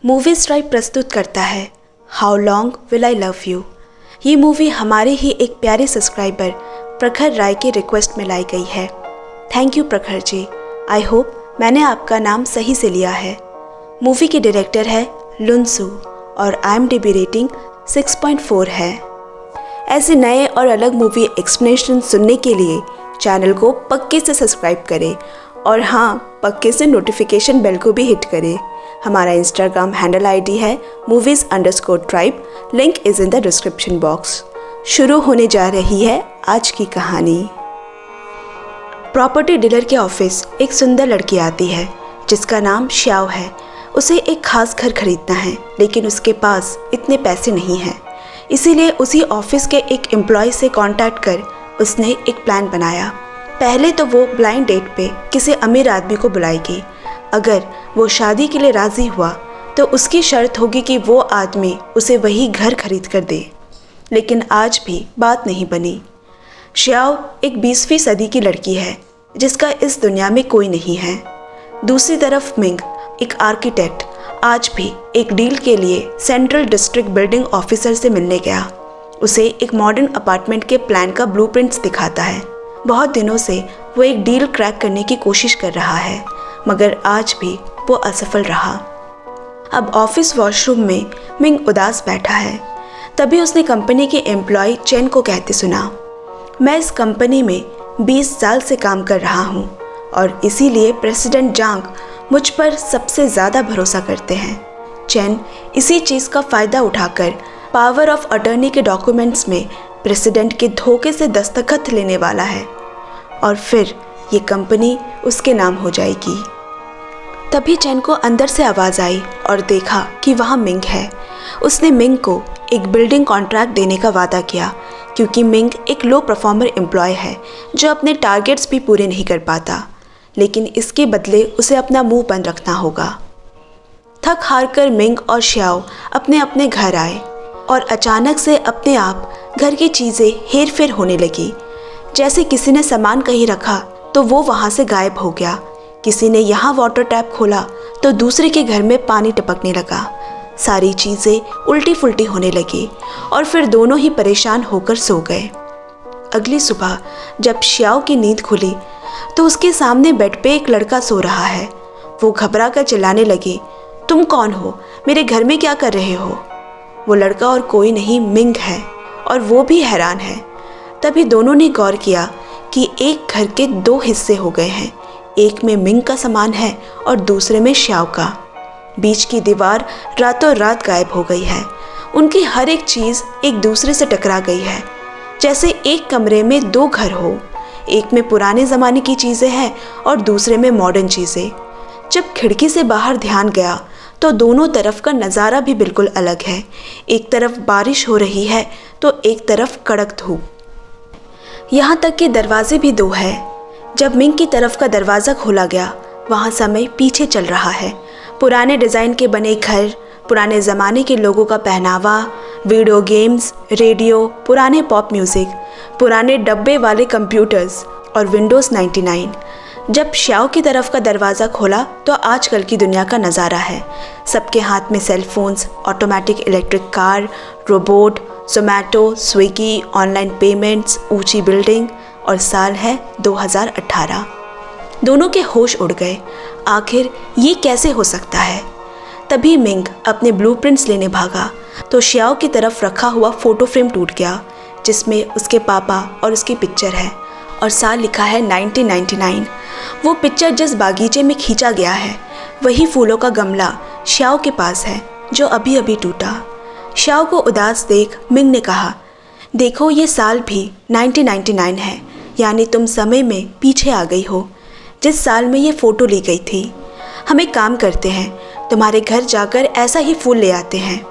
Movies tribe प्रस्तुत करता है how long will I love you. ये मूवी हमारे ही एक प्यारे सब्सक्राइबर प्रखर राय के रिक्वेस्ट में लाई गई है। थैंक यू प्रखर जी। आई होप मैंने आपका नाम सही से लिया है। मूवी के डायरेक्टर है लुनसू और IMDb रेटिंग 6.4 है। ऐसे नए और अलग मूवी एक्सप्लेनेशन सुनने के लिए चैनल को पक्के से सब्सक्राइब करें और हाँ, पक्के से नोटिफिकेशन बेल को भी हिट करें। हमारा इंस्टाग्राम हैंडल ID है movies_tribe। Link is in the description box. शुरू होने जा रही है आज की कहानी। प्रॉपर्टी डीलर के ऑफिस एक सुंदर लड़की आती है जिसका नाम श्याओ है। उसे एक खास घर खरीदना है, लेकिन उसके पास इतने पैसे नहीं हैं। इसीलिए उसी ऑफिस के एक एम्प्लॉय से कांटेक्ट कर उसने एक प्लान बनाया। पहले तो वो ब्लाइंड डेट पे किसी अमीर आदमी को बुलाएगी। अगर वो शादी के लिए राज़ी हुआ तो उसकी शर्त होगी कि वो आदमी उसे वही घर खरीद कर दे। लेकिन आज भी बात नहीं बनी। श्याओ एक 20वीं सदी की लड़की है जिसका इस दुनिया में कोई नहीं है। दूसरी तरफ मिंग एक आर्किटेक्ट आज भी एक डील के लिए सेंट्रल डिस्ट्रिक्ट बिल्डिंग ऑफिसर से मिलने गया। उसे एक मॉडर्न अपार्टमेंट के प्लान का ब्लूप्रिंट्स दिखाता है। बहुत दिनों से वो एक डील क्रैक करने की कोशिश कर रहा है, मगर आज भी वो असफल रहा। अब ऑफिस वॉशरूम में मिंग उदास बैठा है। तभी उसने कंपनी के एम्प्लॉय चेन को कहते सुना, मैं इस कंपनी में 20 साल से काम कर रहा हूँ और इसीलिए प्रेसिडेंट जांग मुझ पर सबसे ज़्यादा भरोसा करते हैं। चेन इसी चीज़ का फ़ायदा उठाकर पावर ऑफ अटर्नी के डॉक्यूमेंट्स में प्रेसिडेंट के धोखे से दस्तखत लेने वाला है और फिर ये कंपनी उसके नाम हो जाएगी। तभी चेन को अंदर से आवाज़ आई और देखा कि वहाँ मिंग है। उसने मिंग को एक बिल्डिंग कॉन्ट्रैक्ट देने का वादा किया, क्योंकि मिंग एक लो परफॉर्मर एम्प्लॉय है जो अपने टारगेट्स भी पूरे नहीं कर पाता। लेकिन इसके बदले उसे अपना मुंह बंद रखना होगा। थक हार कर मिंग और श्याओ अपने अपने घर आए और अचानक से अपने आप घर की चीज़ें हेर फेर होने लगी। जैसे किसी ने सामान कहीं रखा तो वो वहाँ से गायब हो गया। किसी ने यहाँ वाटर टैप खोला तो दूसरे के घर में पानी टपकने लगा। सारी चीज़ें उल्टी फुल्टी होने लगी और फिर दोनों ही परेशान होकर सो गए। अगली सुबह जब श्याओ की नींद खुली तो उसके सामने बेड पे एक लड़का सो रहा है। वो घबरा कर चिल्लाने लगी, तुम कौन हो? मेरे घर में क्या कर रहे हो? वो लड़का और कोई नहीं मिंग है और वो भी हैरान है। तभी दोनों ने गौर किया कि एक घर के 2 हिस्से हो गए हैं। एक में मिंग का सामान है और दूसरे में श्याओ का। बीच की दीवार रातों रात गायब हो गई है। उनकी हर एक चीज़ एक दूसरे से टकरा गई है, जैसे एक कमरे में 2 घर हो। एक में पुराने ज़माने की चीज़ें हैं और दूसरे में मॉडर्न चीज़ें। जब खिड़की से बाहर ध्यान गया तो दोनों तरफ का नज़ारा भी बिल्कुल अलग है। एक तरफ बारिश हो रही है तो एक तरफ कड़क धूप। यहाँ तक कि दरवाजे भी 2 है। जब मिंग की तरफ का दरवाज़ा खोला गया, वहाँ समय पीछे चल रहा है। पुराने डिज़ाइन के बने घर, पुराने ज़माने के लोगों का पहनावा, वीडियो गेम्स, रेडियो, पुराने पॉप म्यूज़िक, पुराने डब्बे वाले कंप्यूटर्स और विंडोज़ 99। जब श्याओ की तरफ का दरवाज़ा खोला तो आजकल की दुनिया का नज़ारा है। सबके हाथ में cell phones, automatic electric car, robot, Zomato, Swiggy, online payments, ऊंची बिल्डिंग और साल है 2018। दोनों के होश उड़ गए। आखिर ये कैसे हो सकता है? तभी मिंग अपने ब्लूप्रिंट्स लेने भागा तो श्याओ की तरफ रखा हुआ फ़ोटो फ्रेम टूट गया, जिसमें उसके पापा और उसकी पिक्चर है और साल लिखा है 1999। वो पिक्चर जिस बागीचे में खींचा गया है वही फूलों का गमला श्याओ के पास है जो अभी अभी टूटा। श्याओ को उदास देख मिंग ने कहा, देखो ये साल भी 1999 है, यानी तुम समय में पीछे आ गई हो जिस साल में ये फ़ोटो ली गई थी। हम एक काम करते हैं, तुम्हारे घर जाकर ऐसा ही फूल ले आते हैं।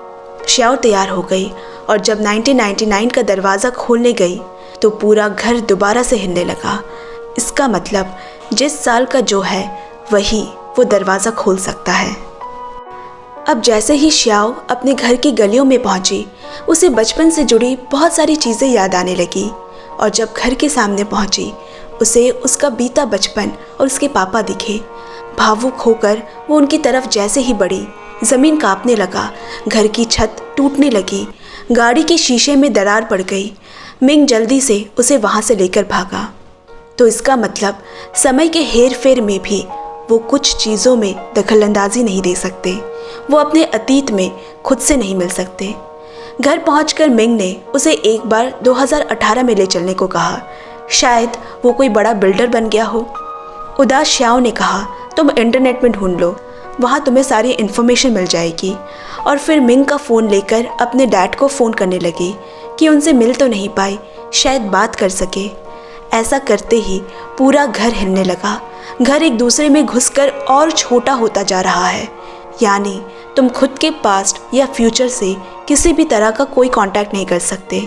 श्याओ तैयार हो गई और जब 1999 का दरवाज़ा खोलने गई तो पूरा घर दोबारा से हिलने लगा। इसका मतलब जिस साल का जो है वही वो दरवाज़ा खोल सकता है। अब जैसे ही श्याओ अपने घर की गलियों में पहुंची, उसे बचपन से जुड़ी बहुत सारी चीज़ें याद आने लगी और जब घर के सामने पहुंची उसे उसका बीता बचपन और उसके पापा दिखे। भावुक होकर वो उनकी तरफ जैसे ही बढ़ी, ज़मीन कांपने लगा, घर की छत टूटने लगी, गाड़ी के शीशे में दरार पड़ गई। मिंग जल्दी से उसे वहाँ से लेकर भागा। तो इसका मतलब समय के हेर फेर में भी वो कुछ चीज़ों में दखलंदाजी नहीं दे सकते। वो अपने अतीत में खुद से नहीं मिल सकते। घर पहुंचकर मिंग ने उसे एक बार 2018 में ले चलने को कहा। शायद वो कोई बड़ा बिल्डर बन गया हो। उदास श्याओ ने कहा, तुम इंटरनेट में ढूंढ लो, वहाँ तुम्हें सारी इन्फॉर्मेशन मिल जाएगी। और फिर मिंग का फ़ोन लेकर अपने डैड को फ़ोन करने लगी कि उनसे मिल तो नहीं पाई, शायद बात कर सके। ऐसा करते ही पूरा घर हिलने लगा। घर एक दूसरे में घुसकर और छोटा होता जा रहा है। यानी तुम खुद के पास्ट या फ्यूचर से किसी भी तरह का कोई कांटेक्ट नहीं कर सकते।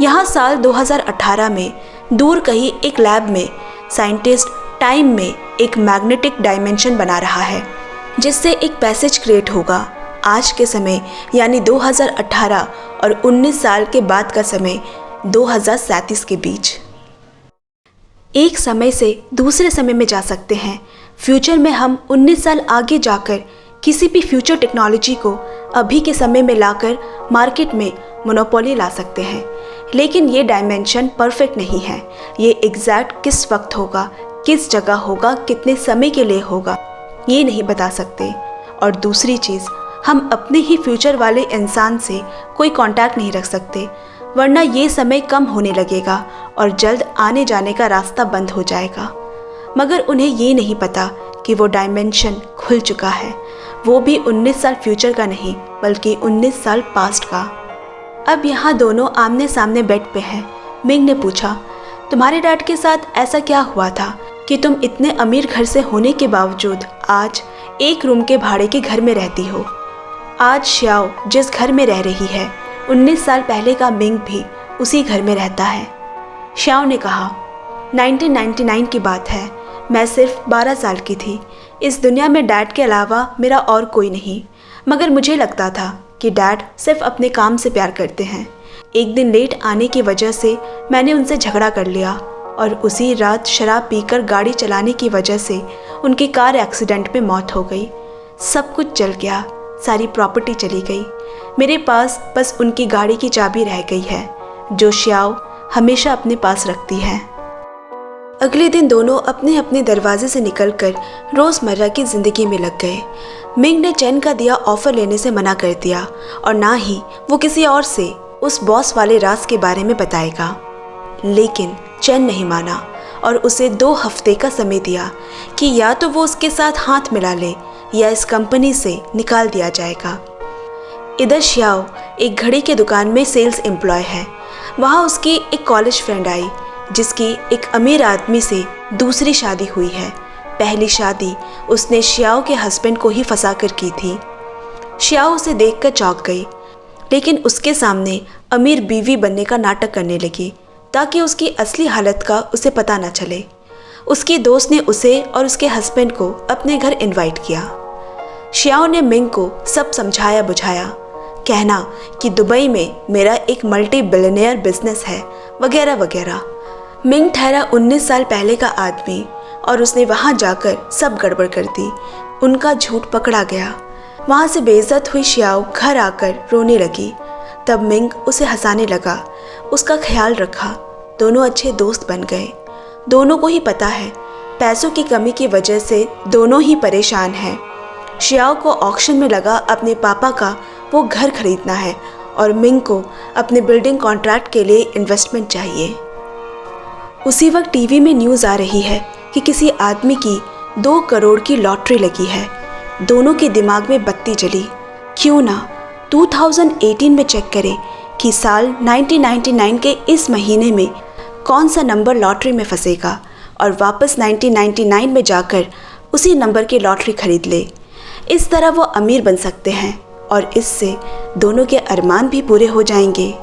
यहाँ साल 2018 में दूर कहीं एक लैब में साइंटिस्ट टाइम में एक मैग्नेटिक डायमेंशन बना रहा है, जिससे एक पैसेज क्रिएट होगा आज के समय यानी 2018 और 19 साल के बाद का समय 2037 के बीच। एक समय से दूसरे समय में जा सकते हैं। फ्यूचर में हम 19 साल आगे जाकर किसी भी फ्यूचर टेक्नोलॉजी को अभी के समय में लाकर मार्केट में मोनोपोली ला सकते हैं। लेकिन ये डायमेंशन परफेक्ट नहीं है। ये एग्जैक्ट किस वक्त होगा, किस जगह होगा, कितने समय के लिए होगा, ये नहीं बता सकते। और दूसरी चीज़, हम अपने ही फ्यूचर वाले इंसान से कोई कांटेक्ट नहीं रख सकते, वरना ये समय कम होने लगेगा और जल्द आने जाने का रास्ता बंद हो जाएगा। मगर उन्हें ये नहीं पता कि वो डायमेंशन खुल चुका है, वो भी 19 साल फ्यूचर का नहीं बल्कि 19 साल पास्ट का। अब यहाँ दोनों आमने सामने बेड पे हैं। मिंग ने पूछा, तुम्हारे डैड के साथ ऐसा क्या हुआ था कि तुम इतने अमीर घर से होने के बावजूद आज एक रूम के भाड़े के घर में रहती हो? आज श्याओ जिस घर में रह रही है, 19 साल पहले का मिंग भी उसी घर में रहता है। श्याओ ने कहा, 1999 की बात है, मैं सिर्फ 12 साल की थी। इस दुनिया में डैड के अलावा मेरा और कोई नहीं। मगर मुझे लगता था कि डैड सिर्फ अपने काम से प्यार करते हैं। एक दिन लेट आने की वजह से मैंने उनसे झगड़ा कर लिया और उसी रात शराब पीकर गाड़ी चलाने की वजह से उनकी कार एक्सीडेंट में मौत हो गई। सब कुछ जल गया, सारी प्रॉपर्टी चली गई। मेरे पास बस उनकी गाड़ी की चाबी रह गई है, जो श्याओ हमेशा अपने पास रखती है। अगले दिन दोनों अपने अपने दरवाजे से निकलकर रोज़मर्रा की ज़िंदगी में लग गए। मिंग ने चैन का दिया ऑफ़र लेने से मना कर दिया और ना ही वो किसी और से उस बॉस वाले राज के बारे में बताएगा। लेकिन चैन नहीं माना और उसे 2 हफ्ते का समय दिया कि या तो वो उसके साथ हाथ मिला ले या इस कंपनी से निकाल दिया जाएगा। इधर श्याओ एक घड़ी के दुकान में सेल्स एम्प्लॉय है। वहाँ उसकी एक कॉलेज फ्रेंड आई जिसकी एक अमीर आदमी से दूसरी शादी हुई है। पहली शादी उसने श्याओ के हस्बैंड को ही फंसा कर की थी। श्याओ उसे देखकर चौंक गई, लेकिन उसके सामने अमीर बीवी बनने का नाटक करने लगी ताकि उसकी असली हालत का उसे पता न चले। उसकी दोस्त ने उसे और उसके हस्बैंड को अपने घर इनवाइट किया। श्याओ ने मिंग को सब समझाया बुझाया, कहना कि दुबई में मेरा एक मल्टी बिलियनियर बिजनेस है वगैरह वगैरह। मिंग ठहरा 19 साल पहले का आदमी और उसने वहाँ जाकर सब गड़बड़ कर दी। उनका झूठ पकड़ा गया। वहाँ से बेइज्जत हुई श्याओ घर आकर रोने लगी। तब मिंग उसे हंसाने लगा, उसका ख्याल रखा। दोनों अच्छे दोस्त बन गए। दोनों को ही पता है पैसों की कमी की वजह से दोनों ही परेशान हैं। श्याओ को ऑक्शन में लगा अपने पापा का वो घर खरीदना है और मिंग को अपने बिल्डिंग कॉन्ट्रैक्ट के लिए इन्वेस्टमेंट चाहिए। उसी वक्त टीवी में न्यूज़ आ रही है कि किसी आदमी की 2 करोड़ की लॉटरी लगी है। दोनों के दिमाग में बत्ती जली। क्यों ना 2018 में चेक करें कि साल 1999 के इस महीने में कौन सा नंबर लॉटरी में फंसेगा और वापस 1999 में जाकर उसी नंबर की लॉटरी खरीद ले। इस तरह वो अमीर बन सकते हैं और इससे दोनों के अरमान भी पूरे हो जाएंगे।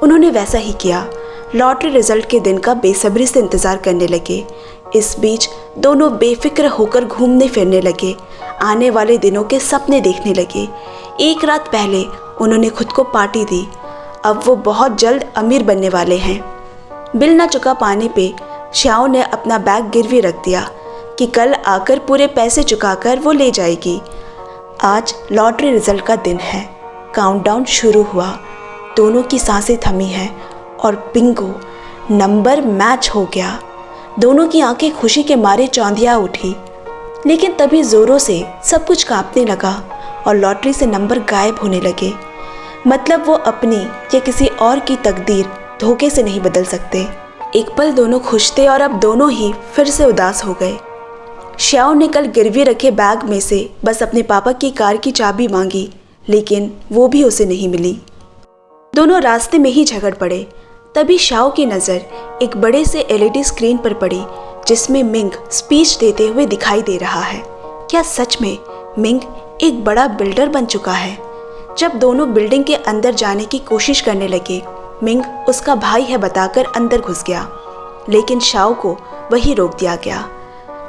उन्होंने वैसा ही किया। लॉटरी रिजल्ट के दिन का बेसब्री से इंतज़ार करने लगे। इस बीच दोनों बेफिक्र होकर घूमने फिरने लगे, आने वाले दिनों के सपने देखने लगे। एक रात पहले उन्होंने खुद को पार्टी दी। अब वो बहुत जल्द अमीर बनने वाले हैं। बिल न चुका पाने पे श्याओ ने अपना बैग गिरवी रख दिया कि कल आकर पूरे पैसे चुकाकर वो ले जाएगी। आज लॉटरी रिजल्ट का दिन है। काउंटडाउन शुरू हुआ। दोनों की सांसें थमी हैं और बिंगो, नंबर मैच हो गया। दोनों की आंखें खुशी के मारे चौंधिया उठी। लेकिन तभी जोरों से सब कुछ कांपने लगा और लॉटरी से नंबर गायब होने लगे। मतलब वो अपनी या किसी और की तकदीर धोखे से नहीं बदल सकते। एक पल दोनों खुश थे और अब दोनों ही फिर से उदास हो गए। श्याओ ने कल गिरवी रखे बैग में से बस अपने पापा की कार की चाबी मांगी, लेकिन वो भी उसे नहीं मिली। दोनों रास्ते में ही झगड़ पड़े। तभी श्याओ की नज़र एक बड़े से एलईडी स्क्रीन पर पड़ी जिसमें मिंग स्पीच देते हुए दिखाई दे रहा है। क्या सच में मिंग एक बड़ा बिल्डर बन चुका है? जब दोनों बिल्डिंग के अंदर जाने की कोशिश करने लगे, मिंग उसका भाई है बताकर अंदर घुस गया, लेकिन श्याओ को वहीं रोक दिया गया।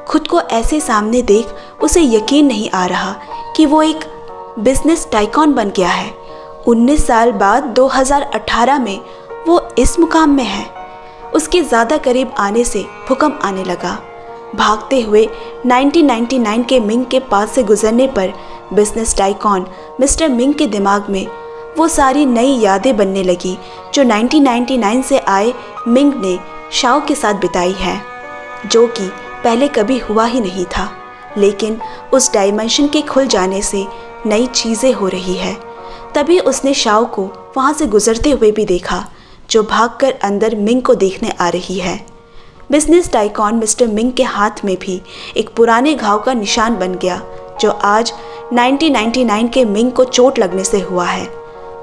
खुद को ऐसे सामने देख उसे यकीन नहीं आ रहा कि वो एक बिजनेस टाइकॉन बन गया है। 19 साल बाद 2018 में वो इस मुकाम में है। उसके ज़्यादा करीब आने से भूकंप आने लगा। भागते हुए 1999 के मिंग के पास से गुजरने पर बिजनेस टाइकॉन मिस्टर मिंग के दिमाग में वो सारी नई यादें बनने लगी जो 1999 से आए मिंग ने श्याओ के साथ बिताई है, जो कि पहले कभी हुआ ही नहीं था। लेकिन उस डायमेंशन के खुल जाने से नई चीज़ें हो रही है। तभी उसने श्याओ को वहाँ से गुजरते हुए भी देखा, जो भागकर अंदर मिंग को देखने आ रही है। बिजनेस टाइकॉन मिस्टर मिंग के हाथ में भी एक पुराने घाव का निशान बन गया, जो आज 1999 के मिंग को चोट लगने से हुआ है।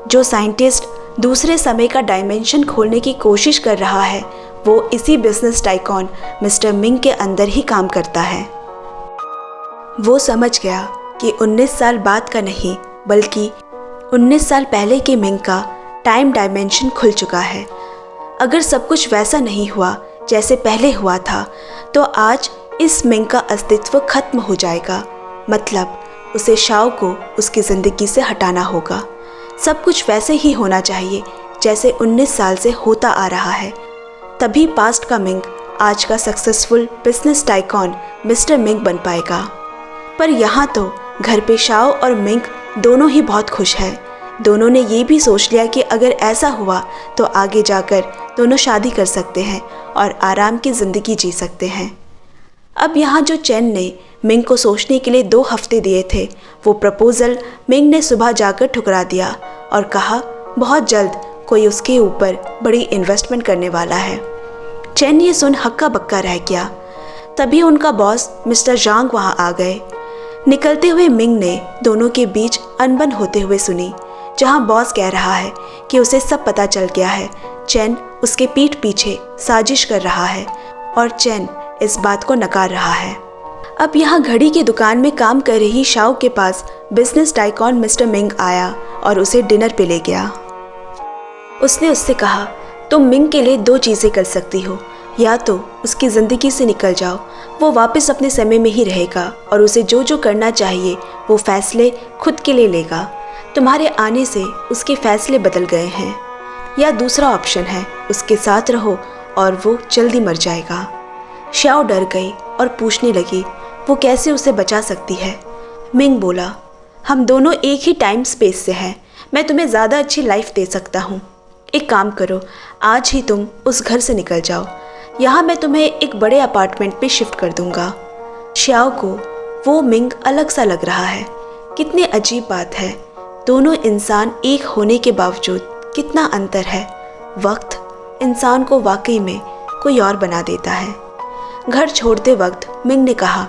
जो साइंटिस्ट दूसरे समय का डायमेंशन खोलने की कोशिश कर रहा है, वो इसी बिजनेस टाइकॉन मिस्टर मिंग के अंदर ही काम करता है। वो समझ गया कि 19 साल बाद का नहीं, बल्कि 19 साल पहले के मिंग का टाइम डायमेंशन खुल चुका है। अगर सब कुछ वैसा नहीं हुआ जैसे पहले हुआ था, तो आज इस मिंग का अस्तित्व खत्म हो जाएगा। मतलब उसे श्याओ को उसकी ज़िंदगी से हटाना होगा। सब कुछ वैसे ही होना चाहिए जैसे 19 साल से होता आ रहा है। तभी पास्ट का मिंग आज का successful business tycoon mister Ming बन पाएगा। पर यहाँ तो घर पे श्याओ और मिंग दोनों ही बहुत खुश हैं। दोनों ने ये भी सोच लिया कि अगर ऐसा हुआ तो आगे जाकर दोनों शादी कर सकते हैं और आराम की ज़िंदगी जी सकते हैं। अब यहाँ जो चेन ने मिंग को सोचने के लिए 2 हफ्ते दिए थे, वो प्रपोज़ल मिंग ने सुबह जाकर ठुकरा दिया और कहा बहुत जल्द कोई उसके ऊपर बड़ी इन्वेस्टमेंट करने वाला है। चेन ये सुन हक्का बक्का रह गया। तभी उनका बॉस मिस्टर जांग वहाँ आ गए। निकलते हुए मिंग ने दोनों के बीच अनबन होते हुए सुनी, जहाँ बॉस कह रहा है कि उसे सब पता चल गया है। चेन उसके पीठ पीछे साजिश कर रहा है और चेन इस बात को नकार रहा है। अब यहाँ घड़ी की दुकान में काम कर रही श्याओ के पास बिजनेस टाइकॉन मिस्टर मिंग आया और उसे डिनर पे ले गया। उसने उससे कहा, तुम मिंग के लिए 2 चीज़ें कर सकती हो, या तो उसकी ज़िंदगी से निकल जाओ, वो वापस अपने समय में ही रहेगा और उसे जो जो करना चाहिए वो फैसले खुद के लिए लेगा। तुम्हारे आने से उसके फैसले बदल गए हैं। या दूसरा ऑप्शन है, उसके साथ रहो और वो जल्दी मर जाएगा। श्याओ डर गई और पूछने लगी वो कैसे उसे बचा सकती है। मिंग बोला, हम दोनों एक ही टाइम स्पेस से हैं। मैं तुम्हें ज़्यादा अच्छी लाइफ दे सकता हूँ। एक काम करो, आज ही तुम उस घर से निकल जाओ। यहाँ मैं तुम्हें एक बड़े अपार्टमेंट पे शिफ्ट कर दूँगा। श्याओ को वो मिंग अलग सा लग रहा है। कितनी अजीब बात है, दोनों इंसान एक होने के बावजूद कितना अंतर है। वक्त इंसान को वाकई में कोई और बना देता है। घर छोड़ते वक्त मिंग ने कहा,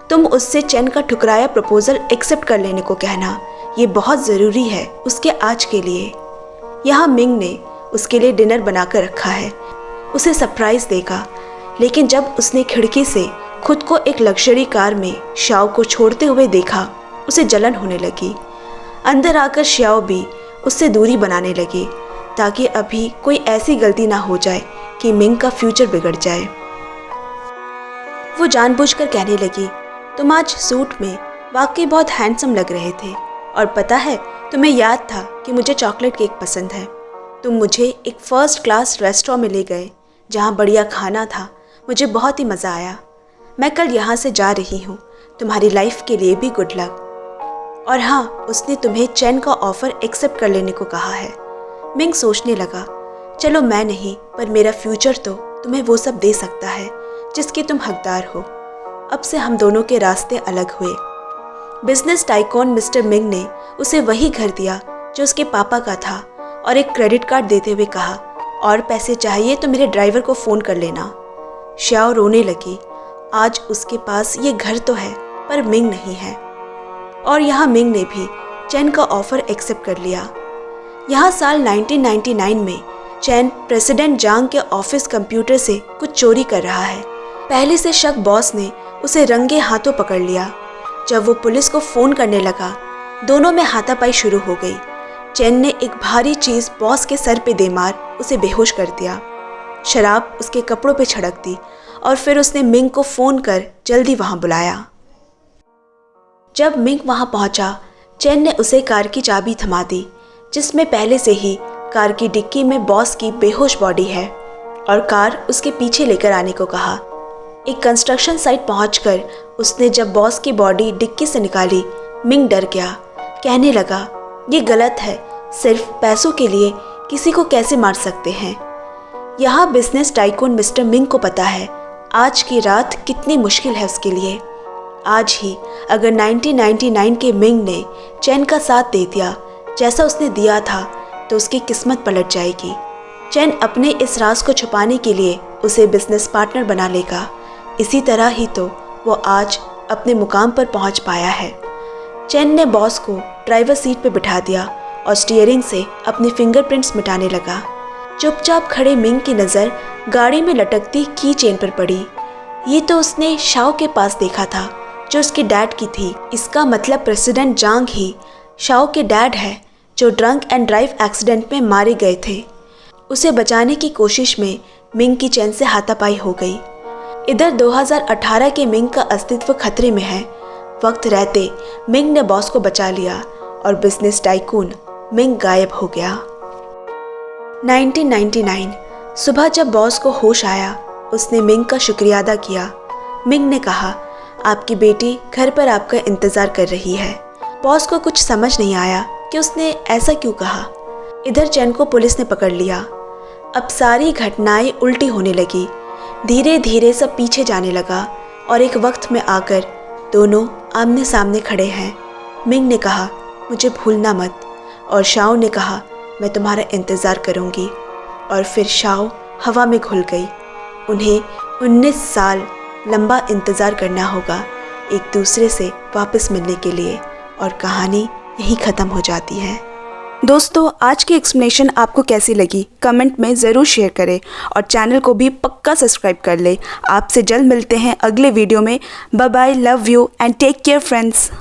तुम उससे चेन का ठुकराया प्रपोज़ल एक्सेप्ट कर लेने को कहना, ये बहुत ज़रूरी है उसके आज के लिए। यहाँ मिंग ने उसके लिए डिनर बनाकर रखा है, उसे सरप्राइज़ देगा। लेकिन जब उसने खिड़की से खुद को एक लग्जरी कार में श्याओ को छोड़ते हुए देखा, उसे जलन होने लगी। अंदर आकर श्याओ भी उससे दूरी बनाने लगी, ताकि अभी कोई ऐसी गलती ना हो जाए कि मिंग का फ्यूचर बिगड़ जाए। वो जानबूझकर कहने लगी, तुम आज सूट में वाकई बहुत हैंडसम लग रहे थे, और पता है तुम्हें याद था कि मुझे चॉकलेट केक पसंद है। तुम मुझे एक फ़र्स्ट क्लास रेस्टोरेंट में ले गए जहाँ बढ़िया खाना था। मुझे बहुत ही मज़ा आया। मैं कल यहाँ से जा रही हूँ। तुम्हारी लाइफ के लिए भी गुड लक। और हाँ, उसने तुम्हें चैन का ऑफर एक्सेप्ट कर लेने को कहा है। मिंग सोचने लगा, चलो मैं नहीं पर मेरा फ्यूचर तो तुम्हें वो सब दे सकता है जिसके तुम हकदार हो। अब से हम दोनों के रास्ते अलग हुए। बिजनेस टाइकून मिस्टर मिंग ने उसे वही घर दिया जो उसके पापा का था और एक क्रेडिट कार्ड देते हुए कहा, और पैसे चाहिए तो मेरे ड्राइवर को फ़ोन कर लेना। श्याओ रोने लगी। आज उसके पास ये घर तो है पर मिंग नहीं है। और यहाँ मिंग ने भी चैन का ऑफर एक्सेप्ट कर लिया। यहाँ साल 1999 में चैन प्रेसिडेंट जांग के ऑफिस कंप्यूटर से कुछ चोरी कर रहा है। पहले से शक बॉस ने उसे रंगे हाथों पकड़ लिया। जब वो पुलिस को फ़ोन करने लगा, दोनों में हाथापाई शुरू हो गई। चैन ने एक भारी चीज़ बॉस के सर पे दे मार उसे बेहोश कर दिया। शराब उसके कपड़ों पे छिड़क दी और फिर उसने मिंग को फ़ोन कर जल्दी वहाँ बुलाया। जब मिंग वहाँ पहुँचा, चैन ने उसे कार की चाबी थमा दी, जिसमें पहले से ही कार की डिक्की में बॉस की बेहोश बॉडी है, और कार उसके पीछे लेकर आने को कहा। एक कंस्ट्रक्शन साइट पहुंचकर उसने जब बॉस की बॉडी डिक्की से निकाली, मिंग डर गया। कहने लगा, ये गलत है, सिर्फ पैसों के लिए किसी को कैसे मार सकते हैं। यहाँ बिजनेस टाइकून मिस्टर मिंग को पता है आज की रात कितनी मुश्किल है उसके लिए। आज ही अगर 1999 के मिंग ने चैन का साथ दे दिया जैसा उसने दिया था तो उसकी किस्मत पलट जाएगी। चैन अपने इस राज को छुपाने के लिए उसे बिजनेस पार्टनर बना लेगा। इसी तरह ही तो वो आज अपने मुकाम पर पहुंच पाया है। चैन ने बॉस को ड्राइवर सीट पर बिठा दिया और स्टीयरिंग से अपने फिंगरप्रिंट्स मिटाने लगा। चुपचाप खड़े मिंग की नज़र गाड़ी में लटकती की चेन पर पड़ी। ये तो उसने शाओ के पास देखा था जो उसके डैड की थी। इसका मतलब प्रेसिडेंट जांग ही शाओ के डैड है जो ड्रंक एंड ड्राइव एक्सीडेंट में मारे गए थे। उसे बचाने की कोशिश में मिंग की चैन से हाथापाई हो गई। इधर 2018 के मिंग का अस्तित्व खतरे में है। वक्त रहते मिंग ने बॉस को बचा लिया और बिजनेस टाइकून मिंग गायब हो गया। 1999 सुबह जब बॉस को होश आया, उसने मिंग का शुक्रिया अदा किया। मिंग ने कहा, आपकी बेटी घर पर आपका इंतज़ार कर रही है। बॉस को कुछ समझ नहीं आया कि उसने ऐसा क्यों कहा। इधर चैन को पुलिस ने पकड़ लिया। अब सारी घटनाएं उल्टी होने लगी। धीरे धीरे सब पीछे जाने लगा और एक वक्त में आकर दोनों आमने सामने खड़े हैं। मिंग ने कहा, मुझे भूलना मत, और शाओ ने कहा, मैं तुम्हारा इंतज़ार करूंगी। और फिर शाओ हवा में घुल गई। उन्हें 19 साल लंबा इंतज़ार करना होगा एक दूसरे से वापस मिलने के लिए, और कहानी यहीं ख़त्म हो जाती है। दोस्तों, आज की एक्सप्लेनेशन आपको कैसी लगी कमेंट में ज़रूर शेयर करें और चैनल को भी पक्का सब्सक्राइब कर लें। आपसे जल्द मिलते हैं अगले वीडियो में। Bye bye, love you and take care friends.